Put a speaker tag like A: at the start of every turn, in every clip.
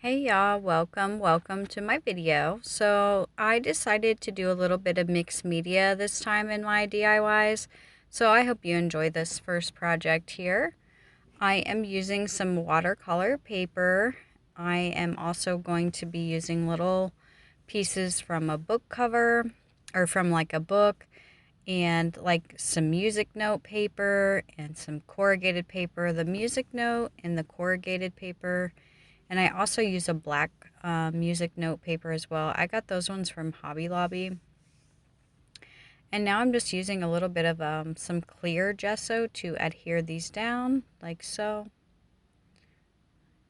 A: Hey y'all, welcome to my video. So I decided to do a little bit of mixed media this time in my DIYs. So I hope you enjoy this first project here. I am using some watercolor paper. I am also going to be using little pieces from a book cover or from like a book and like some music note paper and some corrugated paper. The music note and the corrugated paper, and I also use a black music note paper as well. I got those ones from Hobby Lobby. And now I'm just using a little bit of some clear gesso to adhere these down, like so.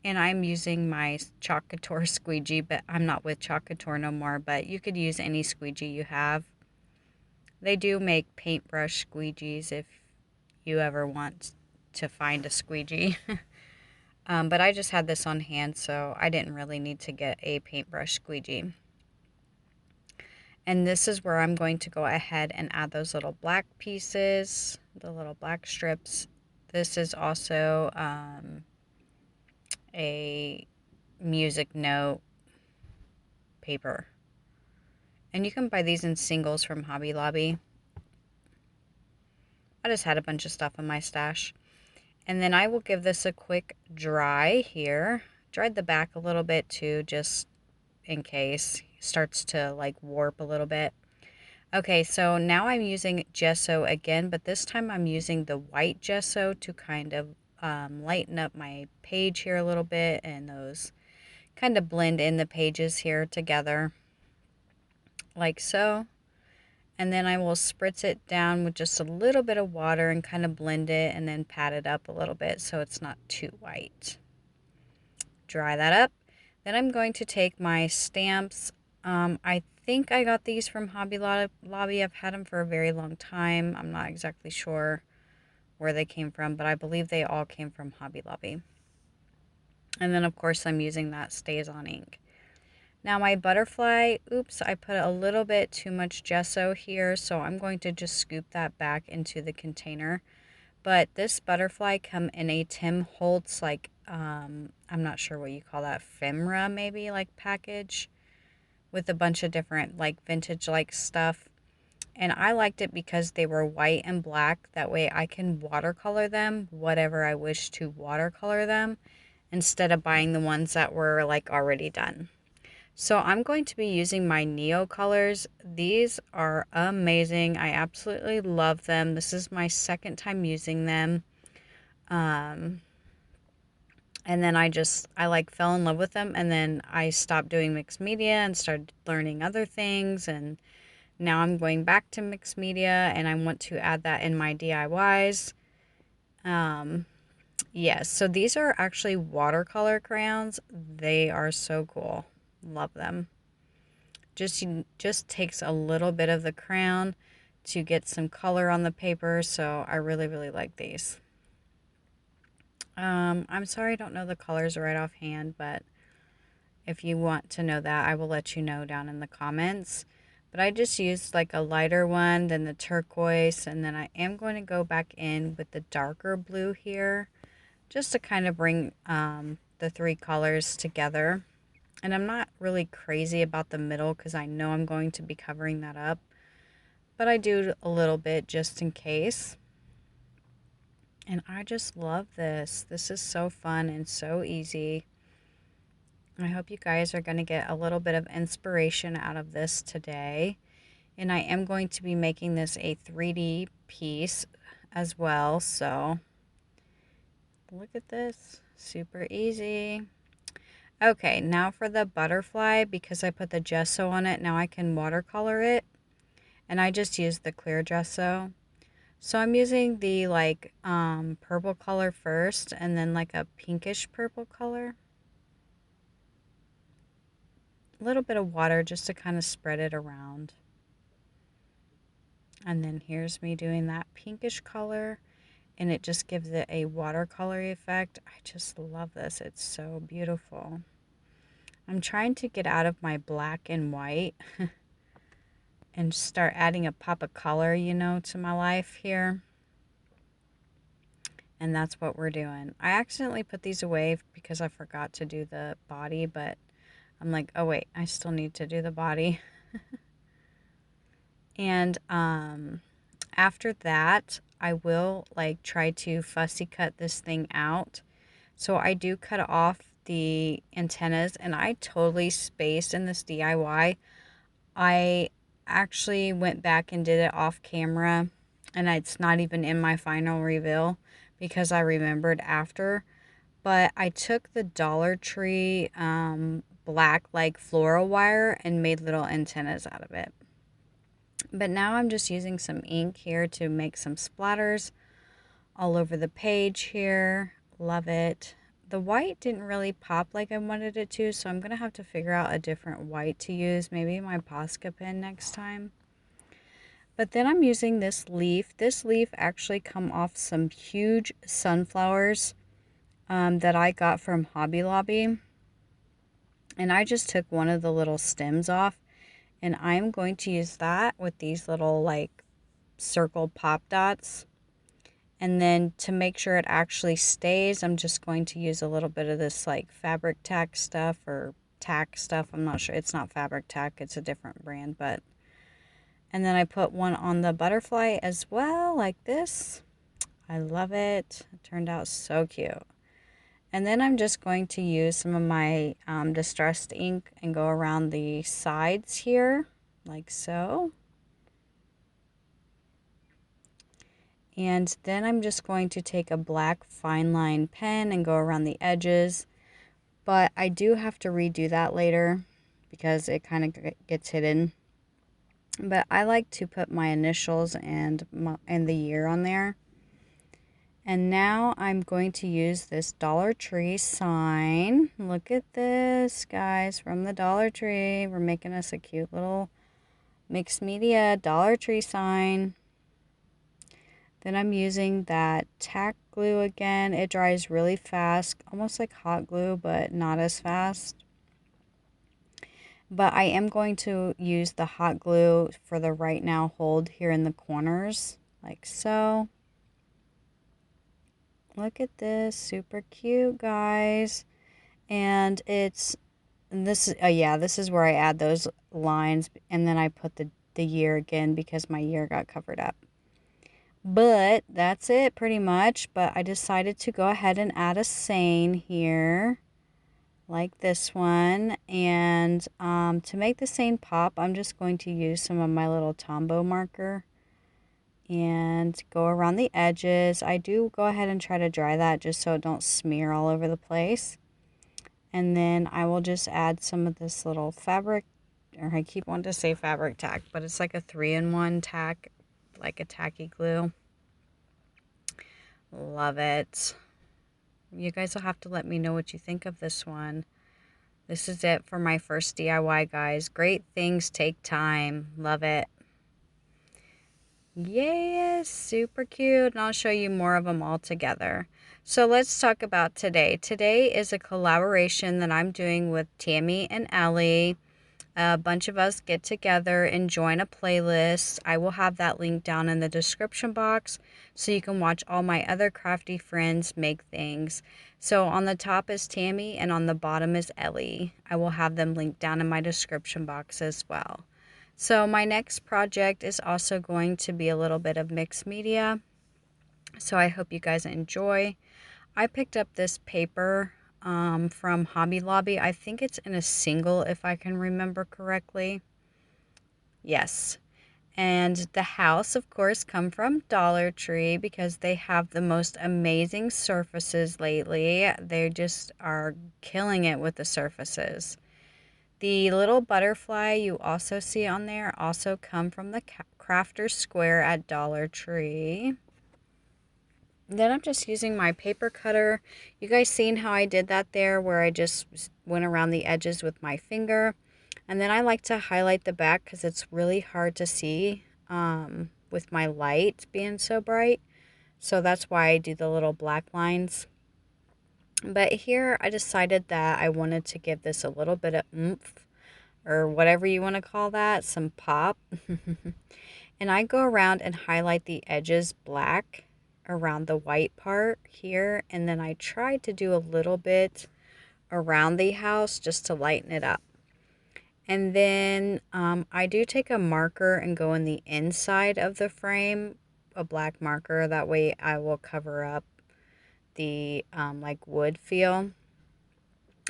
A: And I'm using my Chalk Couture squeegee, but I'm not with Chalk Couture no more, but you could use any squeegee you have. They do make paintbrush squeegees if you ever want to find a squeegee. But I just had this on hand, so I didn't really need to get a paintbrush squeegee. And this is where I'm going to go ahead and add those little black pieces, the little black strips. This is also a music note paper. And you can buy these in singles from Hobby Lobby. I just had a bunch of stuff in my stash. And then I will give this a quick dry here. Dried the back a little bit too, just in case it starts to like warp a little bit. Okay, so now I'm using gesso again, but this time I'm using the white gesso to kind of lighten up my page here a little bit, and those kind of blend in the pages here together, like so. And then I will spritz it down with just a little bit of water and kind of blend it and then pat it up a little bit so it's not too white. Dry that up. Then I'm going to take my stamps. I think I got these from Hobby Lobby. I've had them for a very long time. I'm not exactly sure where they came from, but I believe they all came from Hobby Lobby. And then, of course, I'm using that StazOn ink. Now my butterfly, oops, I put a little bit too much gesso here, so I'm going to just scoop that back into the container. But this butterfly come in a Tim Holtz, like, I'm not sure what you call that, ephemera maybe, like package with a bunch of different like vintage like stuff. And I liked it because they were white and black. That way I can watercolor them, whatever I wish to watercolor them, instead of buying the ones that were like already done. So I'm going to be using my Neo colors. These are amazing. I absolutely love them. This is my second time using them. Um, and then I like fell in love with them, and then I stopped doing mixed media and started learning other things, and now I'm going back to mixed media and I want to add that in my DIYs. Um, yes, so these are actually watercolor crayons. They are so cool. Love them. Just takes a little bit of the crayon to get some color on the paper, so I really like these. I'm sorry I don't know the colors right offhand, but if you want to know that, I will let you know down in the comments. But I just used like a lighter one, then the turquoise, and then I am going to go back in with the darker blue here, just to kind of bring the three colors together. And I'm not really crazy about the middle because I know I'm going to be covering that up, but I do a little bit just in case. And I just love this. This is so fun and so easy. I hope you guys are going to get a little bit of inspiration out of this today. And I am going to be making this a 3D piece as well. So look at this. Super easy. Okay, now for the butterfly, because I put the gesso on it, now I can watercolor it. And I just used the clear gesso. So I'm using the like purple color first, and then like a pinkish purple color. A little bit of water just to kind of spread it around. And then here's me doing that pinkish color, and it just gives it a watercolor effect. I just love this. It's so beautiful. I'm trying to get out of my black and white and start adding a pop of color, you know, to my life here. And that's what we're doing. I accidentally put these away because I forgot to do the body, but I'm like, oh wait, I still need to do the body. And after that, I will like try to fussy cut this thing out. So I do cut off the antennas, and I totally spaced in this DIY. I actually went back and did it off camera, and it's not even in my final reveal because I remembered after. But I took the Dollar Tree black like floral wire and made little antennas out of it. But now I'm just using some ink here to make some splatters all over the page here. Love it. The white didn't really pop like I wanted it to, so I'm going to have to figure out a different white to use. Maybe my Posca pen next time. But then I'm using this leaf. This leaf actually come off some huge sunflowers that I got from Hobby Lobby. And I just took one of the little stems off, and I'm going to use that with these little like circle pop dots. And then to make sure it actually stays, I'm just going to use a little bit of this like fabric tack stuff or tack stuff. I'm not sure. It's not fabric tack. It's a different brand, but. And then I put one on the butterfly as well, like this. I love it. It turned out so cute. And then I'm just going to use some of my distressed ink and go around the sides here, like so. And then I'm just going to take a black fine line pen and go around the edges. But I do have to redo that later because it kind of gets hidden. But I like to put my initials and the year on there. And now I'm going to use this Dollar Tree sign. Look at this, guys, from the Dollar Tree. We're making us a cute little mixed media Dollar Tree sign. Then I'm using that tack glue again. It dries really fast, almost like hot glue, but not as fast. But I am going to use the hot glue for the right now hold here in the corners, like so. Look at this, super cute, guys. And it's this is where I add those lines, and then I put the year again because my year got covered up. But that's it pretty much. But I decided to go ahead and add a saying here, like this one. And to make the saying pop, I'm just going to use some of my little Tombow marker and go around the edges. I do go ahead and try to dry that just so it don't smear all over the place. And then I will just add some of this little fabric, or I keep wanting to say fabric tack, but it's like a 3-in-1 tack, like a tacky glue. Love it. You guys will have to let me know what you think of this one. This is it for my first DIY, guys. Great things take time. Love it. Yes, super cute. And I'll show you more of them all together. So let's talk about today. Today is a collaboration that I'm doing with Tami and Ellie. A bunch of us get together and join a playlist. I will have that link down in the description box so you can watch all my other crafty friends make things. So on the top is Tami and on the bottom is Ellie. I will have them linked down in my description box as well. So my next project is also going to be a little bit of mixed media. So I hope you guys enjoy. I picked up this paper from Hobby Lobby. I think it's in a single, if I can remember correctly. Yes. And the house, of course, come from Dollar Tree because they have the most amazing surfaces lately. They just are killing it with the surfaces. The little butterfly you also see on there also come from the Crafter's Square at Dollar Tree. Then I'm just using my paper cutter. You guys seen how I did that there where I just went around the edges with my finger. And then I like to highlight the back because it's really hard to see with my light being so bright. So that's why I do the little black lines. But here I decided that I wanted to give this a little bit of oomph, or whatever you want to call that, some pop. And I go around and highlight the edges black, around the white part here, and then I tried to do a little bit around the house just to lighten it up. And then I do take a marker and go in the inside of the frame, a black marker. That way I will cover up the like wood feel.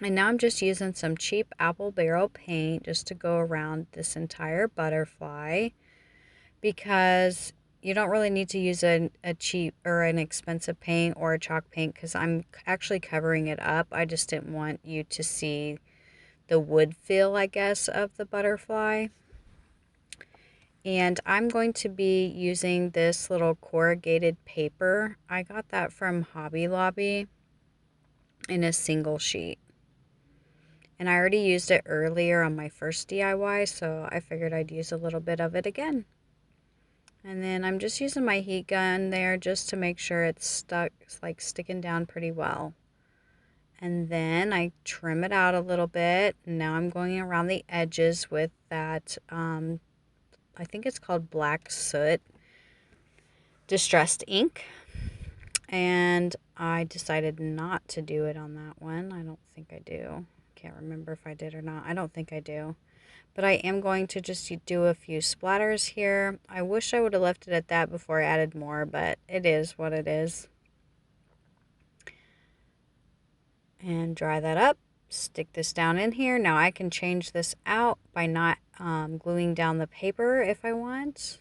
A: And now I'm just using some cheap apple barrel paint just to go around this entire butterfly, because you don't really need to use a cheap or an expensive paint or a chalk paint, because I'm actually covering it up. I just didn't want you to see the wood feel, I guess, of the butterfly. And I'm going to be using this little corrugated paper. I got that from Hobby Lobby in a single sheet. And I already used it earlier on my first DIY, so I figured I'd use a little bit of it again. And then I'm just using my heat gun there just to make sure it's stuck, like sticking down pretty well. And then I trim it out a little bit. Now I'm going around the edges with that, I think it's called black soot distressed ink. And I decided not to do it on that one. I don't think I do. Can't remember if I did or not. I don't think I do. But I am going to just do a few splatters here. I wish I would have left it at that before I added more, but it is what it is. And dry that up. Stick this down in here. Now I can change this out by not gluing down the paper if I want.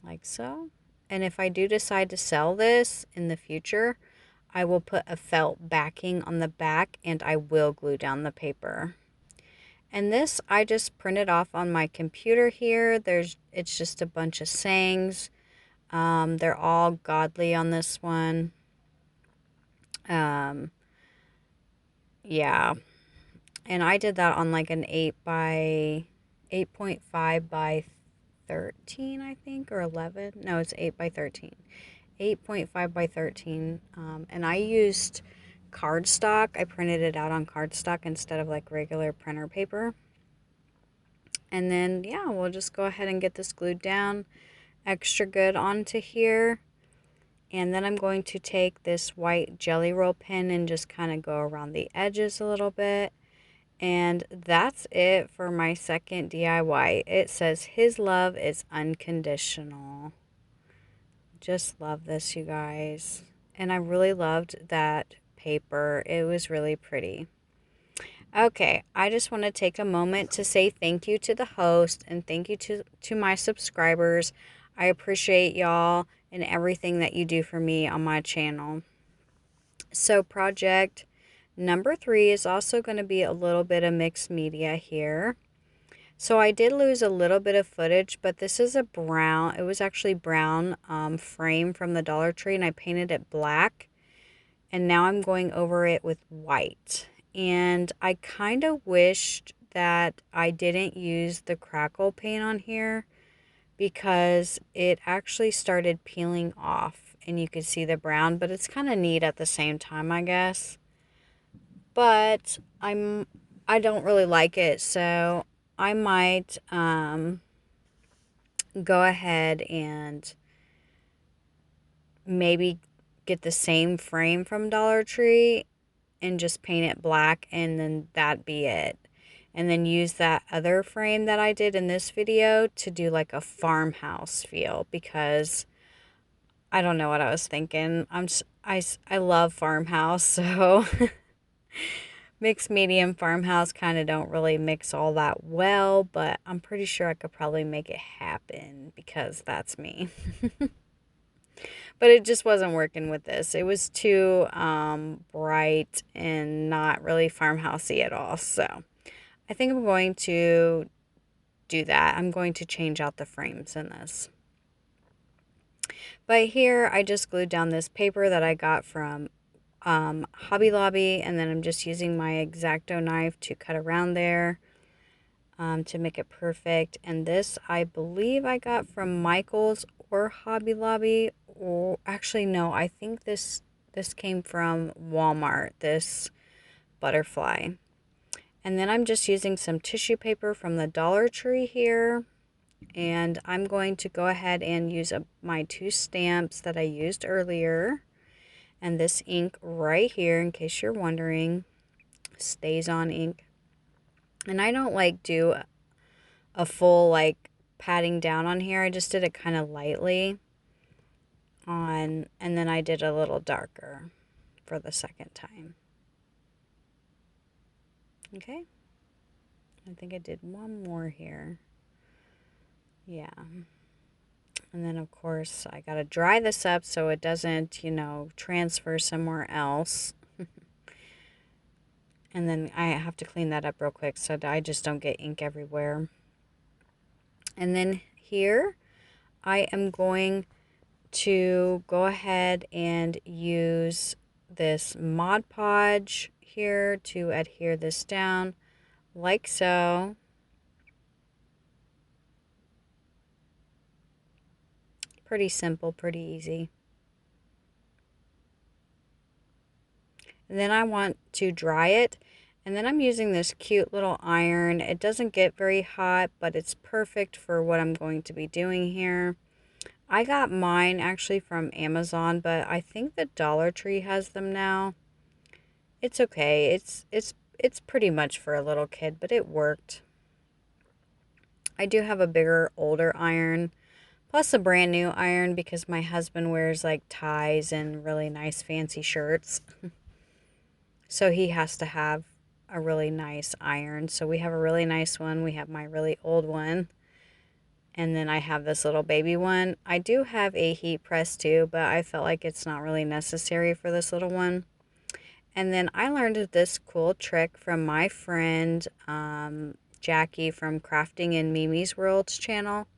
A: Like so. And if I do decide to sell this in the future, I will put a felt backing on the back and I will glue down the paper. And this I just printed off on my computer here. It's just a bunch of sayings. They're all godly on this one. Yeah. And I did that on like an 8.5 by 13, I think, or 11. No, it's 8 by 13. 8.5 by 13. And I used cardstock. I printed it out on cardstock instead of like regular printer paper. And then, yeah, we'll just go ahead and get this glued down extra good onto here. And then I'm going to take this white jelly roll pen and just kind of go around the edges a little bit. And that's it for my second DIY. It says his love is unconditional. Just love this, you guys. And I really loved that paper. It was really pretty. Okay, I just want to take a moment to say thank you to the host and thank you to my subscribers. I appreciate y'all and everything that you do for me on my channel. So project number 3 is also going to be a little bit of mixed media here. So I did lose a little bit of footage, but this is a brown, it was actually brown frame from the Dollar Tree, and I painted it black. And now I'm going over it with white. And I kind of wished that I didn't use the crackle paint on here, because it actually started peeling off and you could see the brown, but it's kind of neat at the same time, I guess. But I don't really like it, so I might go ahead and maybe get the same frame from Dollar Tree and just paint it black, and then that be it. And then use that other frame that I did in this video to do like a farmhouse feel, because I don't know what I was thinking. I love farmhouse, so mixed medium farmhouse kind of don't really mix all that well, but I'm pretty sure I could probably make it happen because that's me. But it just wasn't working with this. It was too bright and not really farmhousey at all. So I think I'm going to do that. I'm going to change out the frames in this. But here I just glued down this paper that I got from Hobby Lobby, and then I'm just using my X-Acto knife to cut around there to make it perfect. And this I believe I got from Michael's or Hobby Lobby, or actually no, I think this came from Walmart, this butterfly. And then I'm just using some tissue paper from the Dollar Tree here, And I'm going to go ahead and use my 2 stamps that I used earlier. And this ink right here, in case you're wondering, stays on ink. And I don't like do a full like patting down on here. I just did it kind of lightly on, and then I did a little darker for the second time. Okay. I think I did one more here. Yeah. And then, of course, I got to dry this up so it doesn't, transfer somewhere else. And then I have to clean that up real quick so that I just don't get ink everywhere. And then here, I am going to go ahead and use this Mod Podge here to adhere this down like so. Pretty simple, pretty easy. And then I want to dry it. And then I'm using this cute little iron. It doesn't get very hot, but it's perfect for what I'm going to be doing here. I got mine actually from Amazon, but I think the Dollar Tree has them now. It's okay. It's pretty much for a little kid, but it worked. I do have a bigger, older iron, plus a brand new iron because my husband wears like ties and really nice fancy shirts. So he has to have a really nice iron. So we have a really nice one. We have my really old one. And then I have this little baby one. I do have a heat press too, but I felt like it's not really necessary for this little one. And then I learned this cool trick from my friend Jackie from Crafting in Mimi's World's channel.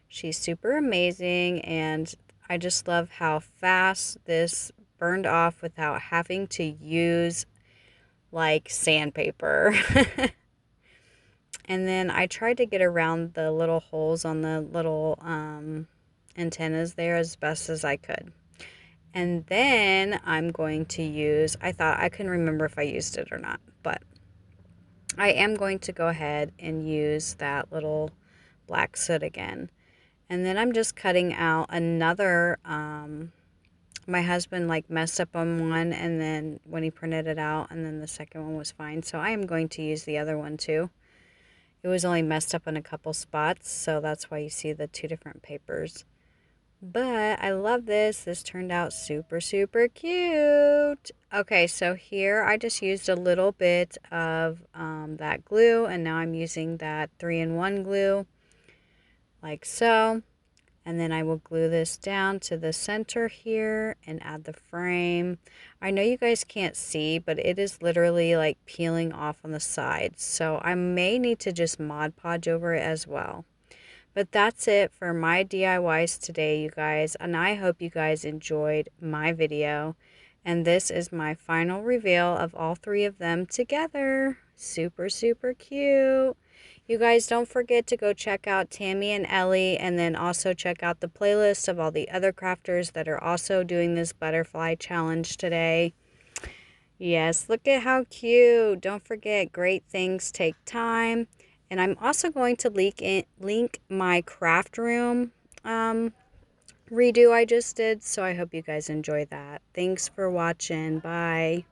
A: She's super amazing, and I just love how fast this burned off without having to use like sandpaper. And then I tried to get around the little holes on the little antennas there as best as I could. And then I'm going to use, I thought I couldn't remember if I used it or not, but I am going to go ahead and use that little black soot again. And then I'm just cutting out another, my husband like messed up on one, and then when he printed it out, and then the second one was fine. So I am going to use the other one too. It was only messed up in a couple spots, so that's why you see the 2 different papers. But I love this. This turned out super, super cute. Okay, so here I just used a little bit of that glue, and now I'm using that 3-in-1 glue, like so. And then I will glue this down to the center here and add the frame. I know you guys can't see, but it is literally like peeling off on the sides. So I may need to just Mod Podge over it as well. But that's it for my DIYs today, you guys. And I hope you guys enjoyed my video. And this is my final reveal of all 3 of them together. Super, super cute. You guys don't forget to go check out Tami and Ellie, and then also check out the playlist of all the other crafters that are also doing this butterfly challenge today. Yes, look at how cute. Don't forget, great things take time. And I'm also going to link my craft room redo I just did, so I hope you guys enjoy that. Thanks for watching. Bye.